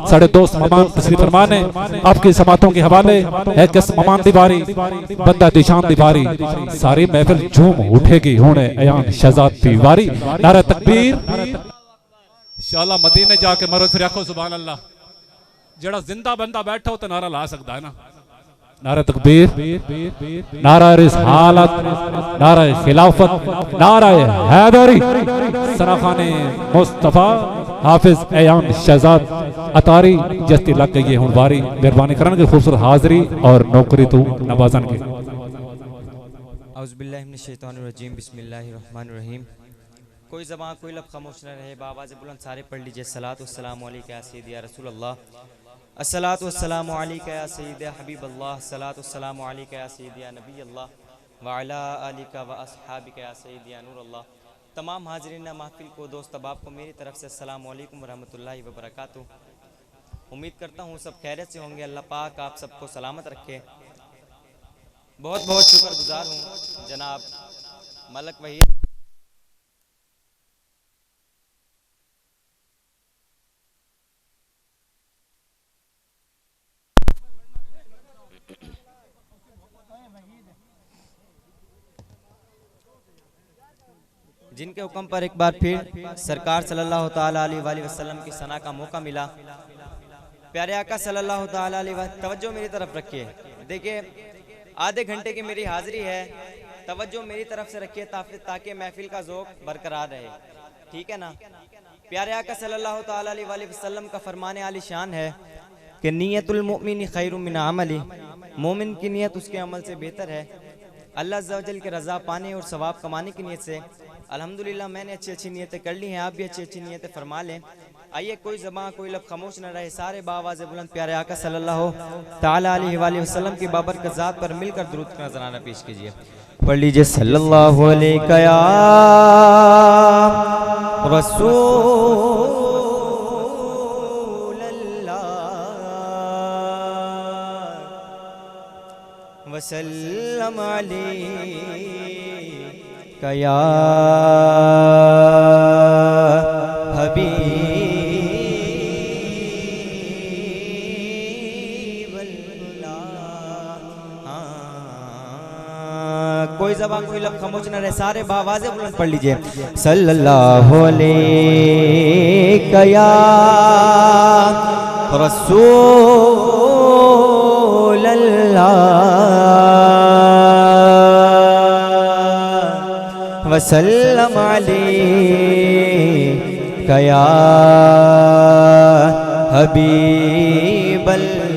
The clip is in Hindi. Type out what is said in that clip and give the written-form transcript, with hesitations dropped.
साढ़े दोस्त ममान तशरीफ फरमाने आपकी समातों के हवाले है किस ममान दीवारी बंदा दिशान दीवारी सारी महफिल झूम उठेगी होने अयान शहजाद दीवारी। नारा तकबीर इंशाअल्लाह मदीने जाके मरो फिर आखो सुभान अल्लाह। जड़ा जिंदा बंदा बैठा हो तो नारा ला सकता है ना। नारा तकबीर, नारा रिसालत, नारा खिलाफत, नारा हैदरी, सराखाने मुस्तफा हाफिज अयान शहजाद अतारी जस्ती लग गई है हुण बारी मेहरबानी करन की खूबसूरत हाजिरी और नौकरी तू नवाजन की। औज़ुबिल्लाहि मिनश्शैतानिर्रजीम बिस्मिल्लाहिर्रहमानिर्रहीम। कोई ज़बान कोई लब खामोश न रहे, बाआवाज़ बुलंद सारे पढ़ लीजिए। सलातु वस्सलामु अलैका या सय्यदी या रसूल अल्लाह, अस्सलातु वस्सलामु अलैका या सय्यदी हबीब अल्लाह, अस्सलातु वस्सलामु अलैका या सय्यदी या नबी अल्लाह व अला आलिका व अस्हाबिका या सय्यदी या नूर अल्लाह। तमाम हाज़रीन महफिल को दोस्त अहबाब को मेरी तरफ से अस्सलामु अलैकुम व रहमतुल्लाहि व बरकातुहू। उम्मीद करता हूँ सब खैरियत से होंगे। अल्लाह पाक आप सबको सलामत रखे। बहुत बहुत शुक्रगुजार हूँ जनाब मलक वहीद जिनके हुक्म पर एक बार फिर सरकार सल्लल्लाहु ताला अलैहि वसल्लम की सना का मौका मिला। प्यारे आका सल्लल्लाहु ताला अलैहि वसल्लम, तवज्जो मेरी तरफ रखिए। देखिए आधे घंटे की मेरी हाजिरी है, तवज्जो मेरी तरफ से रखिए ताकि महफिल का ज़ौक़ बरकरार रहे, ठीक है ना। प्यारे आका सल्लल्लाहु ताला अलैहि वसल्लम का फरमाने आली शान है कि नियतुल मुमिन खैरुम मिन अमली, मोमिन की नियत उसके अमल से बेहतर है। अल्लाह अज़्ज़ा वजल के रज़ा पाने और सवाब कमाने की नियत से अल्हम्दुलिल्लाह मैंने अच्छी अच्छी नियतें कर ली हैं, आप भी अच्छी अच्छी नियतें फरमा लें। आइए कोई ज़बान कोई लब खामोश न रहे, सारे बाआवाज़ बुलंद प्यारे आका सल्लल्लाहु ताला अलैहि वसल्लम की बाबरकत ज़ात पर मिलकर दुरूद का नज़राना पेश कीजिए। पढ़ लीजिए सल्लल्लाहु अलैहि या रसूल अल्लाह वसल्लम अलैका या कोई ज़बान कोई लब खामोश न रहे, सारे बावाज़े बुलंद पढ़ लीजिए सल्लल्लाहु अलैका या रसूल अल्लाह वसल्लम अलैका या हबीब अल्लाह।